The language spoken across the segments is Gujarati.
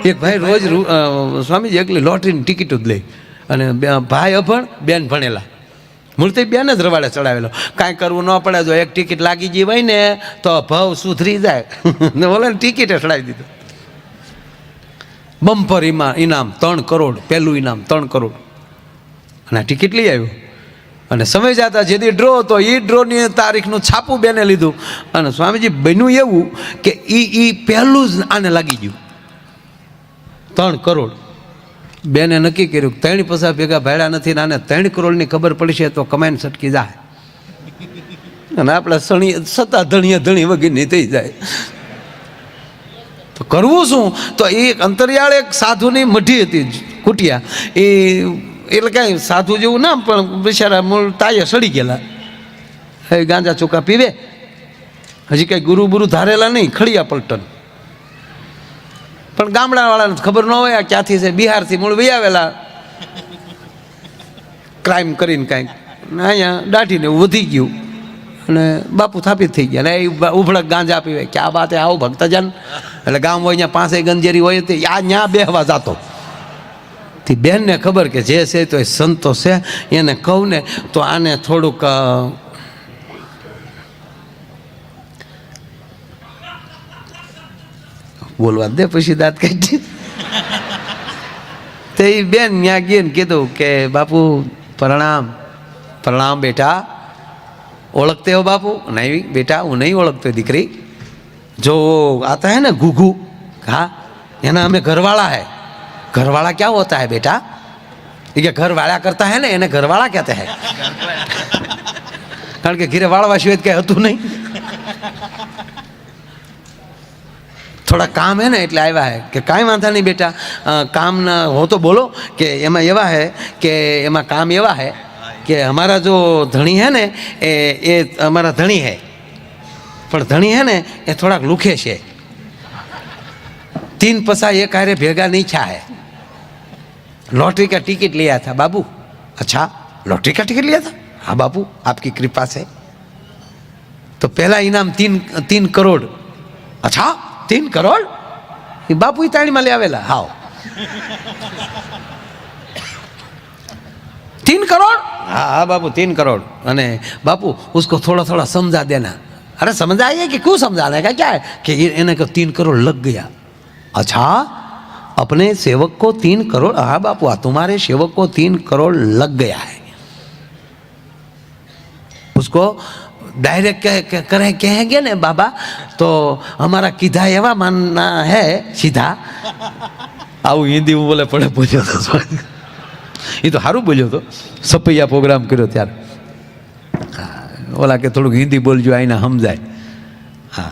એક ભાઈ રોજ સ્વામીજી એકલી લોટરીની ટિકિટ જ લે, અને ભાઈ અભણ, બેન ભણેલા, મૂળતે બેન જ રવાડે ચડાવેલો. કાંઈ કરવું ન પડે, જો એક ટિકિટ લાગી ગઈ હોય ને તો ભાવ સુધરી જાય ને ઓલા ટિકિટે ચડાવી દીધું. બમ્પર ઇનામ 3 કરોડ, પહેલું ઇનામ 3 કરોડ, અને આ ટિકિટ લઈ આવ્યો. અને સમય જતા જેથી ડ્રો હતો એ ડ્રોની તારીખનું છાપું બેને લીધું, અને સ્વામીજી બન્યું એવું કે એ પહેલું જ આને લાગી ગયું 3 કરોડ. બેને નક્કી કર્યું 3 પૈસા ભેગા ભાડ્યા નથી ને આને 3 કરોડની ખબર પડશે તો કમાઈને સટકી જાય, અને આપણે સત્તા ધણી વગરની થઈ જાય. તો કરવું શું? તો એ અંતરિયાળ એક સાધુની મઢી હતી કુટિયા, એટલે કાંઈ સાધુ જેવું ના, પણ બિચારા મૂળ તાયે સડી ગયેલા, હવે ગાંજા ચોકા પીવે, હજી કાંઈ ગુરુ બુરુ ધારેલા નહીં, ખડિયા પલટન. પણ ગામડાવાળાને ખબર ન હોય આ ક્યાંથી છે, બિહારથી મૂળ વહી આવેલા, ક્રાઇમ કરીને કાંઈક અહીંયા દાઢીને વધી ગયું, અને બાપુ થાપિત થઈ ગયા. ને એ ઉભળક ગાંજા પીવે, ક્યાં વાત હે, આવો ભક્તજન. એટલે ગામ હોય ત્યાં પાસે ગંજેરી હોય તે ત્યાં બેહવા જતો. થી બેનને ખબર કે જે છે તો એ સંતો છે, એને કહું ને તો આને થોડુંક બોલવા દે, પછી દાંત કાઢી. તો એ બેન ત્યાં ગઈ ને કીધું કે બાપુ પ્રણામ. પ્રણામ બેટા, ઓળખતે હો બાપુ? નહીં બેટા, હું નહીં ઓળખતો દીકરી. जो आता है ना घुघू, हाँ है ना, हमें घरवाला है. घरवाला क्या होता है बेटा? ये घरवाला करता है ना, इन्हें घरवाला कहते हैं. कारण के घिरे वाળવા સિવાય કઈ હતું નહીં. થોડા કામ है ना એટલે આવ્યા है કે કાંઈ વાંધા નહીં બેટા, કામ ના હો તો બોલો. કે એમાં એવા है કે એમાં કામ એવા है કે हमारा जो धणी है ने એ हमारा धणी है, पर धणी है ने ये थोड़ा लुखे से, 3 पैसा एक हारे भेगा नहीं छा है. लॉटरी का टिकट लिया था बाबू. अच्छा, लॉटरी का टिकट लिया था? हाँ बाबू, आपकी कृपा से. तो पहला इनाम 3 करोड़. अच्छा, 3 करोड़? ये बापू ही ताड़ी में ले आवेला. हाँ 3 करोड़? हाँ हाँ बाबू 3 करोड़. अने बापू उसको थोड़ा थोड़ा समझा देना. अरे समझाइए कि क्यों समझाने का, क्या है कि इन्हें को 3 करोड़ लग गया. अच्छा, अपने सेवक को 3 करोड़? हाँ बापू, तुम्हारे सेवक को 3 करोड़ लग गया है. उसको डायरेक्ट कहेंगे ने बाबा तो हमारा किधा एवा मानना है सीधा. आવું હિન્દી બોલે પડે બોલ્યો તો એ તો સારું બોલ્યો તો, સપૈયા પ્રોગ્રામ કર્યો ત્યારે. ઓલા કે થોડુંક હિન્દી બોલજો આઈને સમજાય. હા,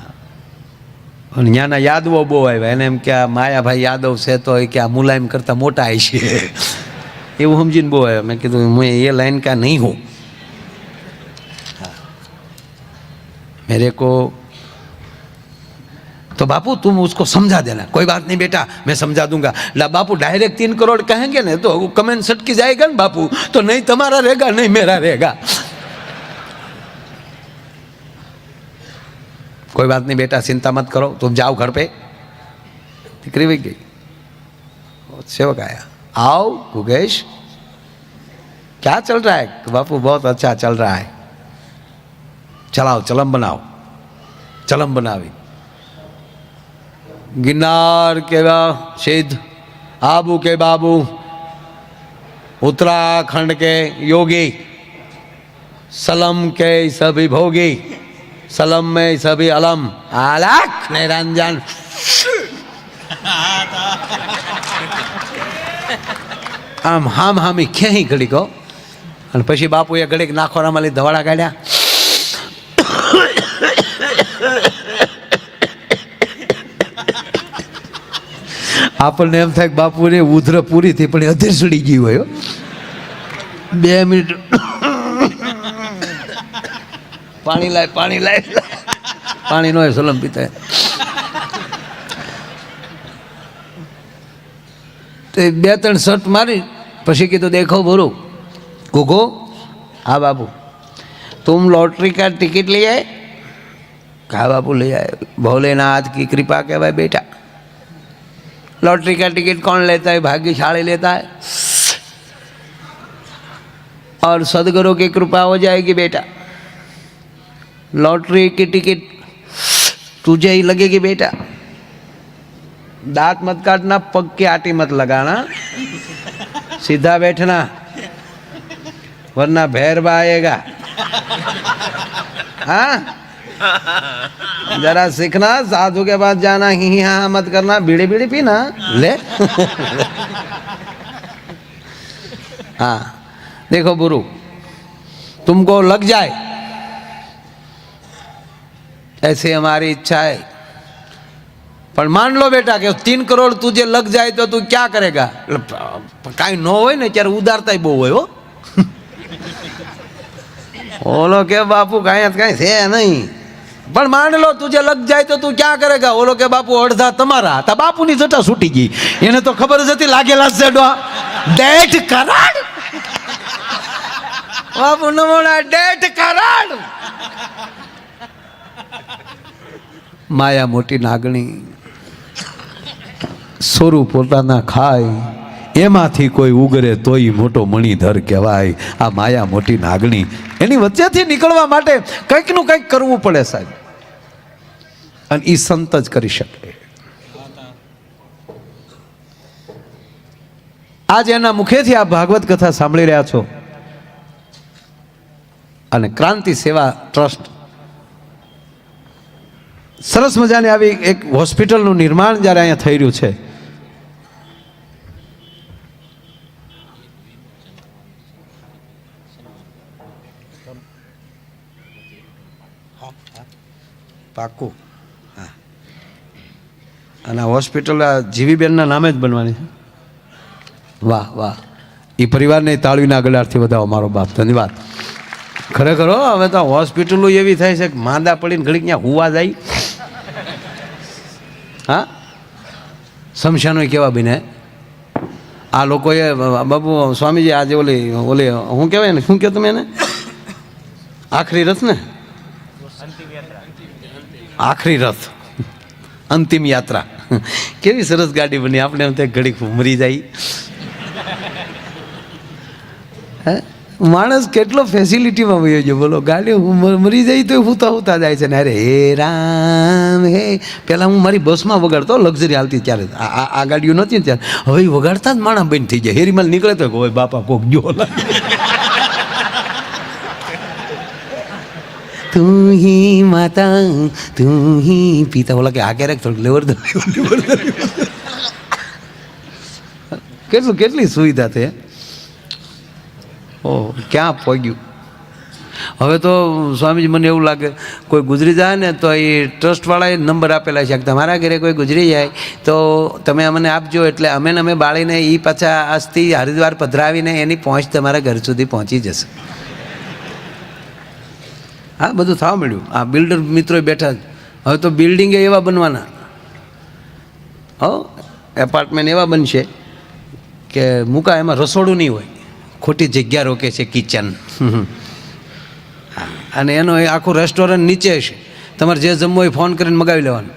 અને ત્યાંના યાદવો બહુ આવ્યા. એને એમ કે આ માયાભાઈ યાદવ છે તો એ કે આ મુલાયમ કરતાં મોટા આવી છે એવું સમજીને બહુ આવ્યા. મેં કીધું मैं ये लाइन का नहीं हूँ. मेरे को तो बापू तुम उसको समझा देना. कोई बात नहीं बेटा, मैं समझा दूंगा. ला बापू डायरेक्ट 3 करोड़ कहेंगे ना तो कमेंट सटकी जाएगा ना बापू, तो नहीं तुम्हारा रहेगा नहीं मेरा रहेगा. कोई बात नहीं बेटा, चिंता मत करो, तुम जाओ घर पे. दिक्री भी गई. सेवक आया. आओ गुगेश, क्या चल रहा है? बापू बहुत अच्छा चल रहा है. चलाओ चलम बनाओ. चलम बनावी. गिरनार के सिद्ध, आबू के बाबू, उत्तराखंड के योगी, सलम के सभी भोगी, सलम में सभी अलम, अलख निरंजन. આમ હામ હામી ક્યાંય ઘડીકો. અને પછી બાપુએ ઘડીક નાખોરામાં લઈ ધવાડા કાઢ્યા. આપણને એમ થાય કે બાપુને ઉધર પૂરી થઈ, પણ અધીર સડી ગયું હોય. 2 મિનિટ પાણી લાય, પાણી લાય. પાણી ન હોય સલમ પીતા. તો 2-3 શર્ટ મારી પછી કીધું देखो बोलो गोगो. हाँ बाबू, तुम लॉटरी का टिकट ले आए? कहा बाबू ले आए. भोलेनाथ की कृपा के भाई बेटा. लॉटरी का टिकट कौन लेता है? भाग्यशाली लेता है। और सदगुरु की कृपा हो जाएगी बेटा, लॉटरी की टिकट तुझे ही लगेगी बेटा। दांत मत काटना, पग की आटी मत लगाना, सीधा बैठना, वरना भैरवा आएगा। हाँ, जरा सीखना, साधु के पास जाना, ही हाँ मत करना, बीड़ी बीड़ी पीना ले। हाँ देखो गुरु, तुमको लग जाए ऐसे हमारी इच्छा है, पर मान लो बेटा कि 3 करोड़ तुझे लग जाए तो तू क्या करेगा? काई न हो ने त्यारे उदारता बहु हो। बोलो के बापू कहीं थे नहीं, पर मान लो तुझे लग जाए तो तू क्या करेगा? बोलो के बापू अर्धा तमारा, ता बापू नी जटा छूटी गई, एने तो खबर ज हती लागेला छे डो 1.5 करोड़। बापू न बोला 1.5 करोड़। माया मोटी नागणी, स्वरूप पोताना खाय, एमांथी कोई उगरे तोय मोटो मणिधर कहेवाय। आ माया मोटी नागणी, एनी वच्चेथी निकळवा माटे कंईकનું કંઈક કરવું પડે સાહેબ, અને ઈ સંત જ કરી શકે। આજ એના મુખેથી આ ભાગવત કથા સાંભળી રહ્યા છો, અને ક્રાંતિ સેવા ટ્રસ્ટ સરસ મજાની આવી એક હોસ્પિટલનું નિર્માણ જ્યારે અહીંયા થઈ રહ્યું છે, પાકું, હા, અને હોસ્પિટલ જીવીબેનના નામે જ બનવાની છે। વાહ વાહ, એ પરિવારને તાળીના ગળાથી વધાવો મારો બાપ, ધન્યવાદ ખરેખર। હવે તો હોસ્પિટલો એવી થાય છે કે માંદા પડીને ઘડીક ત્યાં હુવા જાય। હા, શમશાનો કેવા બને આ લોકોએ। બાબુ સ્વામીજી આજે ઓલી ઓલી શું કહેવાય ને, શું કહો તમે એને? આખરી રથ ને, આખરી રથ, અંતિમ યાત્રા, કેવી સરસ ગાડી બની। આપણે એમ ત્યાં ઘડીક મરી જાય। હે, માણસ કેટલો ફેસિલિટીમાં વયો ગયો બોલો। ગાડી મરી જાય તો હુતા હુતા જાય છે ને, અરે હે રામ હે। પહેલાં હું મારી બસમાં વગાડતો, લક્ઝરી હાલતી ત્યારે, આ ગાડીઓ નહોતી ને ત્યારે। હવે એ વગાડતા જ માણસ બંધ થઈ જાય। હેરીમાલ નીકળે તો હોય બાપા કોક ગયો, તું હી માતા તું હી પિતા। બોલા કે આ ક્યારેક થોડુંક લેવર કેટલી સુવિધા છે। ઓહ, ક્યાં પહોંચ્યું। હવે તો સ્વામીજી મને એવું લાગે કોઈ ગુજરી જાય ને તો એ ટ્રસ્ટવાળાએ નંબર આપેલા છે કે તમારા ઘરે કોઈ ગુજરી જાય તો તમે અમને આપજો, એટલે અમે બાળીને એ પાછા અસ્થિ હરિદ્વાર પધરાવીને એની પહોંચ તમારા ઘર સુધી પહોંચી જશે। હા, બધું થવા મળ્યું। આ બિલ્ડર મિત્રો બેઠા, હવે તો બિલ્ડિંગ એવા બનવાના, હો એપાર્ટમેન્ટ એવા બનશે કે મૂકા એમાં રસોડું નહીં હોય, ખોટી જગ્યા રોકે છે કિચન, અને એનો એ આખું રેસ્ટોરન્ટ નીચે હશે। તમારે જે જમવું હોય ફોન કરીને મગાવી લેવાનું।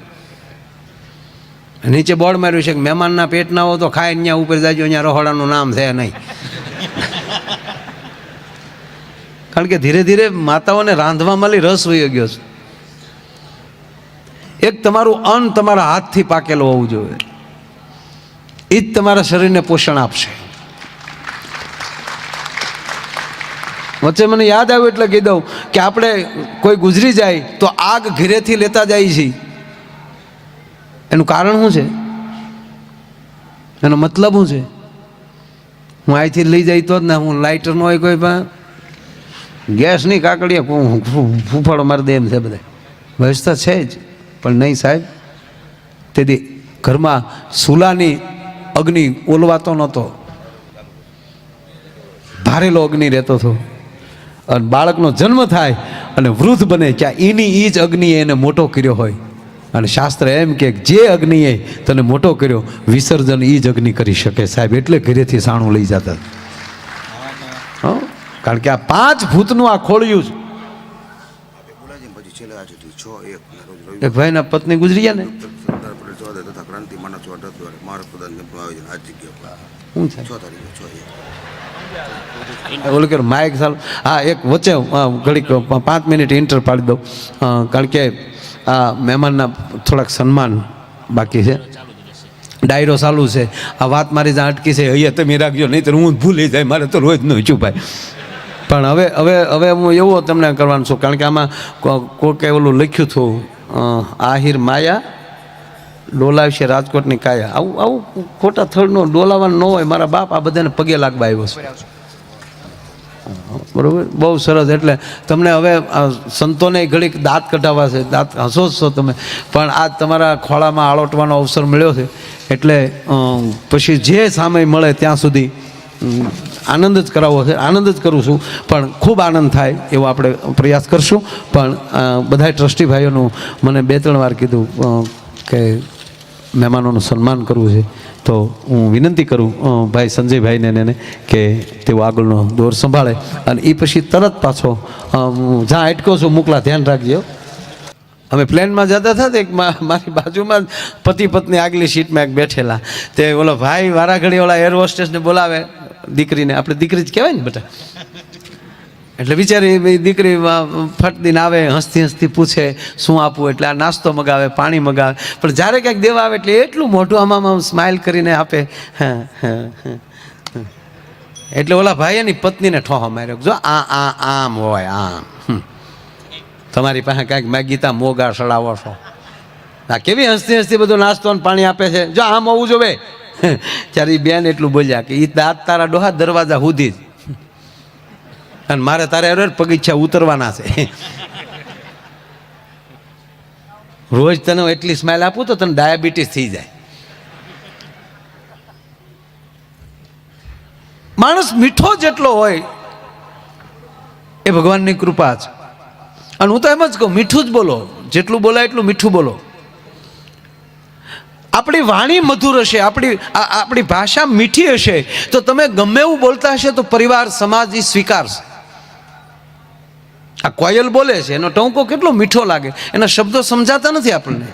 નીચે બોર્ડ માર્યું છે કે મહેમાનના પેટ ના હો તો ખાય ત્યાં ઉપર જાજો, અહીંયા રહોડાનું નામ છે નહીં। કારણ કે ધીરે ધીરે માતાઓને રાંધવામાં રસ વયો ગયો છે। એક તમારું અન્ન તમારા હાથથી પાકેલું હોવું જોઈએ, એ જ તમારા શરીરને પોષણ આપશે। વચ્ચે મને યાદ આવ્યું એટલે કહી દઉં કે આપણે કોઈ ગુજરી જાય તો આગ ઘરેથી લેતા જાય છે, એનું કારણ શું છે? એનો મતલબ શું છે? હું અહીંથી લઈ જાય તો જ ના, હું લાઇટર ન હોય કોઈ પણ ગેસની કાકડીએ ફૂફાડો મારી દે એમ છે બધા। વ્યવસ્થા છે જ, પણ નહીં સાહેબ। તેથી ઘરમાં સુલાની અગ્નિ ઓલવાતો નહોતો, ધારેલો અગ્નિ રહેતો હતો। અને બાળકનો જન્મ થાય અને વૃદ્ધ બને ત્યાં એની એ જ અગ્નિએ એને મોટો કર્યો હોય, અને શાસ્ત્ર એમ કે જે અગ્નિએ તને મોટો કર્યો વિસર્જન એ જ અગ્નિ કરી શકે સાહેબ। એટલે ઘરેથી સાણું લઈ જતા, કારણ કે આ 5 ભૂતનું આ ખોળ્યું છે। એક ભાઈના પત્ની ગુજરી ગયા ને, શું થાય ઓલું કે માઇક ચાલુ. હા, એક વચ્ચે ઘડીક 5 મિનિટ ઇન્ટર પાડી દઉં, કારણ કે આ મહેમાનના થોડાક સન્માન બાકી છે. ડાયરો ચાલુ છે. આ વાત મારી જ્યાં અટકી છે અહીંયા તમે રાખજો, નહીં તો હું ભૂલી જાય, મારે તો રોજ નું છુપાય. પણ હવે હું એવું તમને કરવાનું છું, કારણ કે આમાં કોકે ઓલું લખ્યું હતું, આહિર માયા ડોલાવશે રાજકોટની કાયા. આવું ખોટા થળનો ડોલાવાનું ન હોય. મારા બાપ આ બધાને પગે લાગવા આવ્યો છે, બરાબર? બહુ સરસ. એટલે તમને હવે સંતોને ઘડીક દાંત કઢાવવા છે. દાંત હસો છો તમે, પણ આ તમારા ખોળામાં આળોટવાનો અવસર મળ્યો છે. એટલે પછી જે સમય મળે ત્યાં સુધી આનંદ જ કરાવવો છે. આનંદ જ કરું છું, પણ ખૂબ આનંદ થાય એવો આપણે પ્રયાસ કરશું. પણ બધા ટ્રસ્ટી ભાઈઓનું મને 2-3 વાર કીધું કે મહેમાનોનું સન્માન કરવું છે, તો હું વિનંતી કરું ભાઈ સંજયભાઈને એને કે તેઓ આગળનો દોર સંભાળે. અને એ પછી તરત પાછો જ્યાં અટકો છું મોકલા, ધ્યાન રાખજો. અમે પ્લેનમાં જતા હતા તો એક મારી બાજુમાં પતિ પત્ની આગલી સીટમાં એક બેઠેલા. તે ઓલો ભાઈ વારા ઘડી ઓલા એર હોસ્ટેસને બોલાવે, દીકરીને, આપણે દીકરી જ કહેવાય ને બેટા. એટલે બિચારી દીકરી ફટદીને આવે, હસતી હસતી પૂછે શું આપવું. એટલે આ નાસ્તો મગાવે, પાણી મગાવે. પણ જ્યારે કંઈક દેવા આવે એટલે એટલું મોઢું આમાં સ્માઇલ કરીને આપે. એટલે ઓલા ભાઈ એની પત્નીને ઠોહો માર્યો, જો આમ હોય આમ. તમારી પાસે કાંઈક માગીતા મોગા સડાવો છો. આ કેવી હસતી હસતી બધું નાસ્તો અને પાણી આપે છે, જો આમ હોવું જોવે. ત્યારે એ બેન એટલું બોલ્યા કે એ દાંત તારા ડોહા દરવાજા સુધી જ, અને મારે તારે પગીચા ઉતરવાના છે. રોજ તને એટલી સ્માઇલ આપું તો તને ડાયાબિટીસ થઈ જાય. માણસ મીઠો જેટલો હોય એ ભગવાનની કૃપા છે. અને હું તો એમ જ કહું, મીઠું જ બોલો, જેટલું બોલાય એટલું મીઠું બોલો. આપણી વાણી મધુર હશે, આપણી ભાષા મીઠી હશે, તો તમે ગમે એવું બોલતા હશે તો પરિવાર સમાજ એ સ્વીકારશે. આ કોયલ બોલે છે, એનો ટહુકો કેટલો મીઠો લાગે, એના શબ્દો સમજાતા નથી આપણને.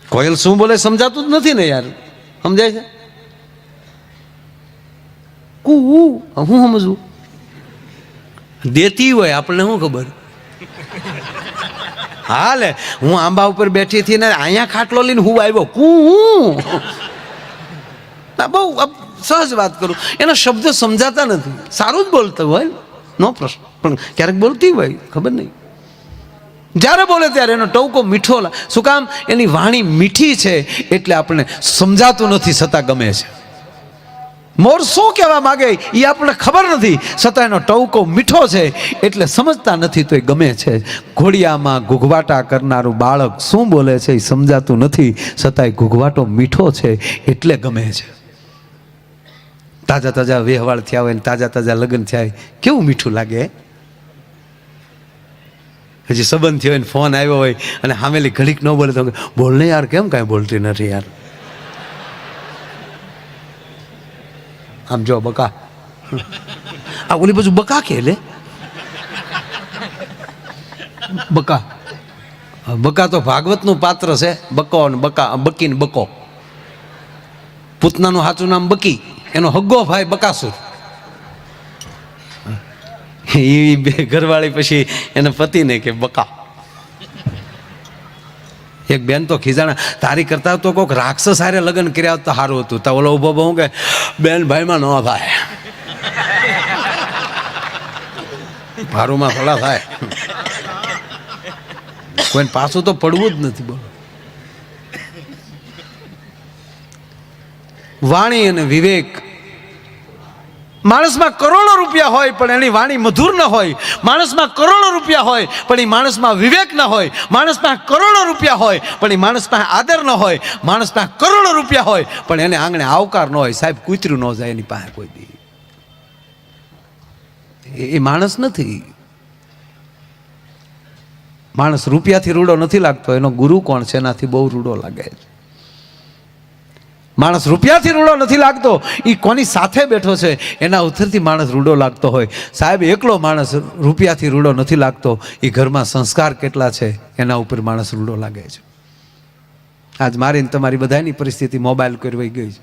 કોયલ શું બોલે સમજાતું જ નથી ને યાર, સમજાય છે? હું સમજવું, દેતી હોય આપણને શું ખબર. હા લે, હું આંબા ઉપર બેઠી હતી ને અહીંયા ખાટલો લઈને હું આવ્યો, બહુ સહજ વાત કરું, એના શબ્દો સમજાતા નથી. સારું જ બોલતું હોય, નો પ્રશ્ન, પણ ક્યારેક બોલતી હોય ખબર નહીં. જ્યારે બોલે ત્યારે એનો ટહુકો મીઠો. શું કામ? એની વાણી મીઠી છે એટલે આપણને સમજાતું નથી, છતાં ગમે છે. મોર શું કહેવા માગે એ આપણને ખબર નથી, છતાં એનો ટહુકો મીઠો છે એટલે સમજતા નથી તો એ ગમે છે. ઘોડિયામાં ઘૂઘવાટા કરનારું બાળક શું બોલે છે એ સમજાતું નથી, છતાં ઘૂઘવાટો મીઠો છે એટલે ગમે છે. તાજા તાજા વ્યવહાર થયા હોય ને તાજા તાજા લગ્ન થયા હોય, કેવું મીઠું લાગે. હજી સંબંધ થયો હોય ને ફોન આવ્યો હોય અને સામેલી ઘડીક ન બોલે તો બોલ ને યાર, કેમ કાંઈ બોલતી નથી યાર. આમ જો બકા, આ ઓલી બાજુ બકા કે લે બકા. બકા તો ભાગવતનું પાત્ર છે. બકો ને બકા, બકી ને બકો. પૂતનાનું સાચું નામ બકી, એનો હગ્ગો ભાઈ બકાસુર. એ બે ઘરવાળી પછી એના પતિને કે બકા. એક બેન તો ખીજાણા, તારી કરતા તો કોઈક રાક્ષસ હારે લગ્ન કર્યા તો સારું હતું. તો ઓલો ઉભો બહુ કે બેન ભાઈમાં ન થાય, ભારુમાં થોડા થાય. કોઈ પાછું તો પડવું જ નથી. બોલો, વાણી અને વિવેક. માણસમાં કરોડો રૂપિયા હોય પણ એની વાણી મધુર ન હોય. માણસમાં કરોડો રૂપિયા હોય પણ એ માણસમાં વિવેક ન હોય. માણસમાં કરોડો રૂપિયા હોય પણ એ માણસમાં આદર ન હોય. માણસમાં કરોડો રૂપિયા હોય પણ એને આંગણે આવકાર ન હોય. સાહેબ, કૂતરું ન જાય એની પાસે કોઈ દી. એ માણસ નથી. માણસ રૂપિયાથી રૂડો નથી લાગતો, એનો ગુરુ કોણ છે એનાથી બહુ રૂડો લાગે છે. માણસ રૂપિયાથી રૂડો નથી લાગતો, એ કોની સાથે બેઠો છે એના ઉત્તરથી માણસ રૂડો લાગતો હોય. સાહેબ, એકલો માણસ રૂપિયાથી રૂડો નથી લાગતો, એ ઘરમાં સંસ્કાર કેટલા છે એના ઉપર માણસ રૂડો લાગે છે. આજ મારી ને તમારી બધાની પરિસ્થિતિ મોબાઈલ કરવાઈ ગઈ છે.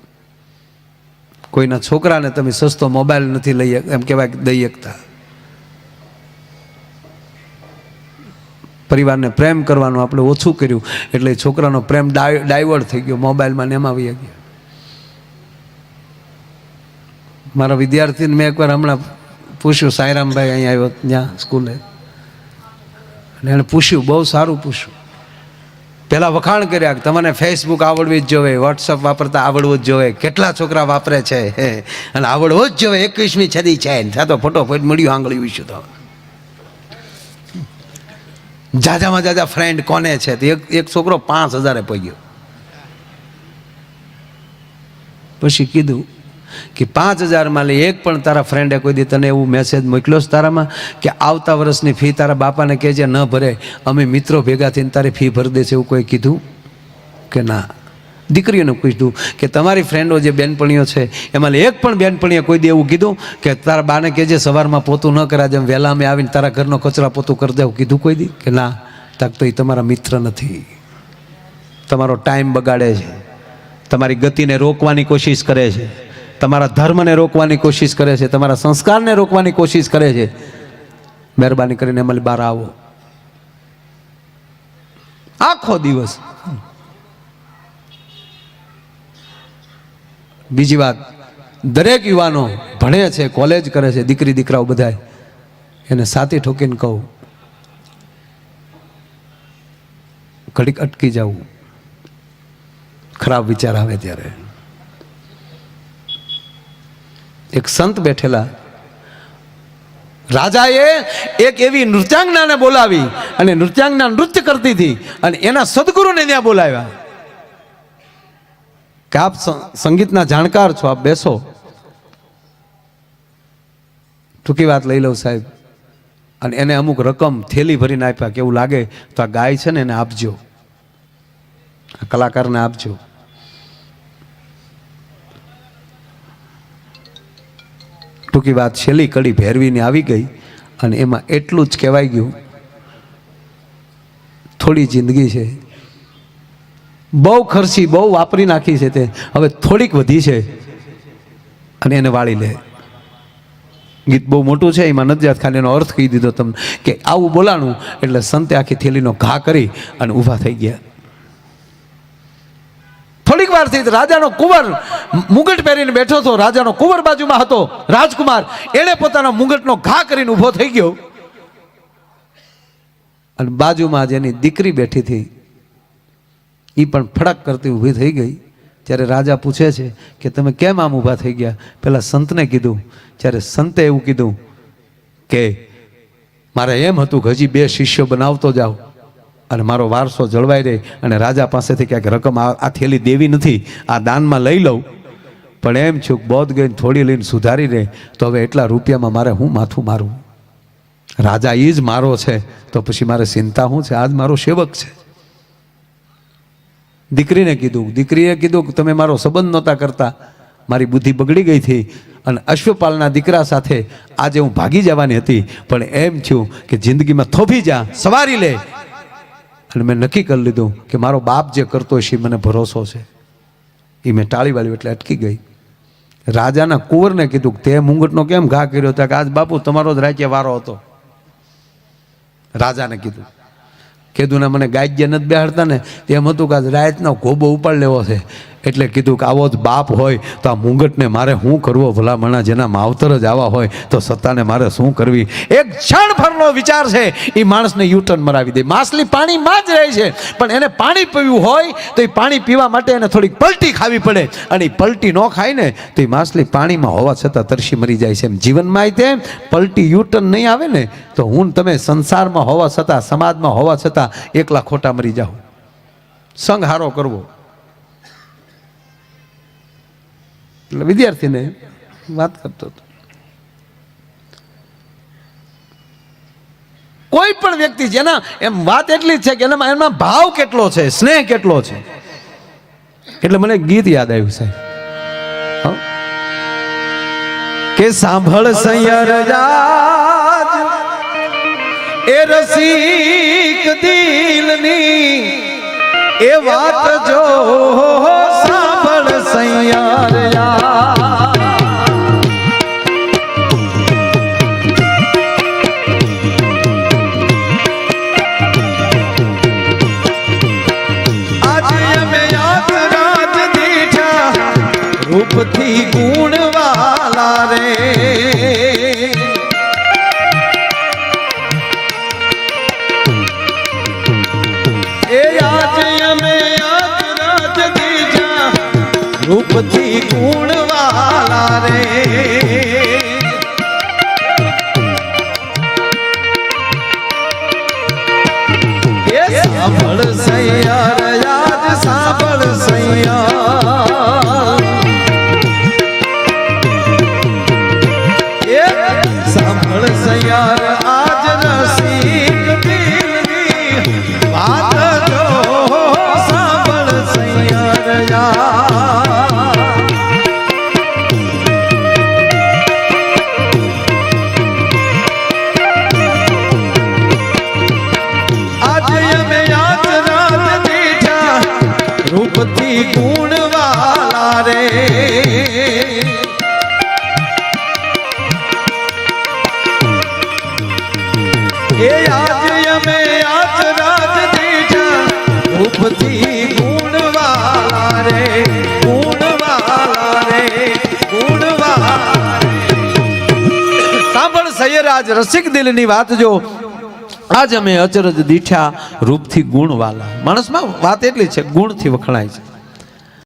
કોઈના છોકરાને તમે સસ્તો મોબાઈલ નથી લઈ એમ કહેવાય દઈ શકતા. પરિવારને પ્રેમ કરવાનું આપણે ઓછું કર્યું એટલે છોકરાનો પ્રેમ ડાયવર્ટ થઈ ગયો, મોબાઈલમાં ને એમાં વહી ગયા. મારા વિદ્યાર્થીને મેં એકવાર હમણાં પૂછ્યું, સાંઈરામભાઈ અહીંયા આવ્યો ત્યાં સ્કૂલે, અને એણે પૂછ્યું, બહુ સારું પૂછ્યું. પહેલાં વખાણ કર્યા કે તમને ફેસબુક આવડવી જ જોઈએ, વોટ્સઅપ વાપરતા આવડવું જ જોઈએ, કેટલા છોકરા વાપરે છે અને આવડવું જ જોઈએ, 21મી સદી છે, ત્યાં તો ફટોફટ મળ્યું આંગળી વિશું. તો જાજામાં જાજા ફ્રેન્ડ કોને છે? તો એક છોકરો 5000 પગ્યો. પછી કીધું કે 5000 લે એક પણ તારા ફ્રેન્ડે કોઈ દી તને એવું મેસેજ મોકલ્યો છે તારામાં કે આવતા વર્ષની ફી તારા બાપાને કહેજે ન ભરે, અમે મિત્રો ભેગા થઈને તારી ફી ભરી દેશે, એવું કોઈ કીધું કે ના? દીકરીઓને પૂછ્યું કે તમારી ફ્રેન્ડો જે બેનપણીઓ છે એમાં એક પણ બેનપણીએ કોઈ દી એવું કીધું કે તારા બાને કહેજે સવારમાં પોતું ન કરા, જેમ વહેલા અમે આવીને તારા ઘરનો કચરા પોતું કરી દેવું, કીધું કોઈ દી કે ના? તાક તો એ તમારા મિત્ર નથી, તમારો ટાઈમ બગાડે છે, તમારી ગતિને રોકવાની કોશિશ કરે છે, તમારા ધર્મને રોકવાની કોશિશ કરે છે, તમારા સંસ્કારને રોકવાની કોશિશ કરે છે. મહેરબાની કરીને અમારી બહાર આવો. આખો દિવસ. બીજી વાત, દરેક યુવાનો ભણે છે, કોલેજ કરે છે, દીકરી દીકરાઓ બધા, એને સાથી ઠોકીને કહું, ઘડીક અટકી જવું. ખરાબ વિચાર આવે ત્યારે. એક સંત બેઠેલા, રાજાએ એક એવી નૃત્યાંગનાને બોલાવી અને નૃત્યાંગના નૃત્ય કરતી હતી અને એના સદગુરુને ત્યાં બોલાવ્યા કે આપ સંગીતના જાણકાર છો, આપ બેસો. ટૂંકી વાત લઈ લઉં સાહેબ. અને એને અમુક રકમ થેલી ભરીને આપ્યા કે એવું લાગે તો આ ગાય છે ને એને આપજો, આ કલાકારને આપજો. ટૂંકી વાત, છેલ્લી કડી ભેરવીને આવી ગઈ અને એમાં એટલું જ કહેવાય ગયું, થોડી જિંદગી છે, બહુ ખર્ચી, બહુ વાપરી નાખી છે, તે હવે થોડીક વધી છે અને એને વાળી લે. ગીત બહુ મોટું છે, એમાં નથી જાત, ખાલી એનો અર્થ કહી દીધો તમને કે આવું બોલાણું એટલે સંતે આખી થેલીનો ઘા કરી અને ઊભા થઈ ગયા. થોડીક વાર થઈ, રાજાનો કુંવર મુગટ પહેરીને બેઠો હતો, રાજાનો કુંવર બાજુમાં હતો, રાજકુમાર, એણે પોતાના મુગટનો ઘા કરીને ઊભો થઈ ગયો અને બાજુમાં જેની દીકરી બેઠી હતી એ પણ ફડક કરતી ઊભી થઈ ગઈ. ત્યારે રાજા પૂછે છે કે તમે કેમ આમ ઊભા થઈ ગયા? પેલા સંતને કીધું. ત્યારે સંતે એવું કીધું કે મારે એમ હતું કે હજી 2 શિષ્યો બનાવતો જાઓ અને મારો વારસો જળવાઈ રહે અને રાજા પાસેથી ક્યાંક રકમ આ થેલી દેવી નથી, આ દાનમાં લઈ લઉં, પણ એમ છું બોધ ગઈને થોડી લઈને સુધારી રહે તો હવે એટલા રૂપિયામાં મારે હું માથું મારું? રાજા એ જ મારો છે તો પછી મારે ચિંતા શું છે? આજ મારો સેવક છે. દીકરીને કીધું, દીકરીએ કીધું કે તમે મારો સંબંધ નહોતા કરતા, મારી બુદ્ધિ બગડી ગઈ હતી અને અશ્વપાલના દીકરા સાથે આજે હું ભાગી જવાની હતી, પણ એમ થયું કે જિંદગીમાં થોભી જા, સવારી લે. અને મેં નક્કી કરી લીધું કે મારો બાપ જે કરતો છે મને ભરોસો છે. એ મેં ટાળી વાળ્યું એટલે અટકી ગઈ. રાજાના કુંવરને કીધું તે મુંગટનો કેમ ઘા કર્યો? કે આજ બાપુ તમારો જ રાજ્ય વારો હતો. રાજાને કીધું ને મને ગાજ્ય નથી બેહાડતા ને, એમ હતું કે આજ રાતનો ગોબો ઉપાડ લેવો છે, એટલે કીધું કે આવો જ બાપ હોય તો આ મુંગટને મારે શું કરવો? ભલામણા જેના માવતર જ આવા હોય તો સત્તાને મારે શું કરવી? એક ક્ષણ ભરનો વિચાર છે એ માણસને યુટર્ન મરાવી દે. માછલી પાણીમાં જ રહે છે, પણ એને પાણી પીવું હોય તો એ પાણી પીવા માટે એને થોડીક પલટી ખાવી પડે, અને એ પલટી ન ખાય ને તો એ માછલી પાણીમાં હોવા છતાં તરસી મરી જાય છે. એમ જીવનમાં તે પલટી યુટર્ન નહીં આવે ને તો હું તમે સંસારમાં હોવા છતાં, સમાજમાં હોવા છતાં એકલા ખોટા મરી જાઓ. સંગ હારો કરવો. એટલે વિદ્યાર્થીને વાત કરતો હતો, કોઈ પણ વ્યક્તિ જેના એમ વાત એટલી જ છે કે એમાં ભાવ કેટલો છે, સ્નેહ કેટલો છે. એટલે મને ગીત યાદ આવ્યું સાહેબ કે સાંભળ સૈયર રાજ એ રસિક દિલની એ વાત જો સાંભળ સૈયાર રૂપથી ગુણવાલા રે એ આજ અમે રાજ દીજા રૂપથી ગુણવાલા રે એ સાંભળ સૈયાર યાદ સાંભળ સૈયાર સાંભળ સૈયાર આજ રસિક દિલની વાત જો સાંભળ સૈયાર આજે અમે યાદ રાત દીઠા રૂપથી ગુણવાલા રે એ આજ અમે આજ રાત દીઠા રૂપથી ગુણવાલા રે ગુણવાલા રે ગુણવાલા સાંભળ સૈયર આજ રસિક દિલની વાત જો આજ અમે અચરજ દીઠા રૂપથી ગુણવાલા માણસમાં વાત એટલી છે ગુણથી વખણાય છે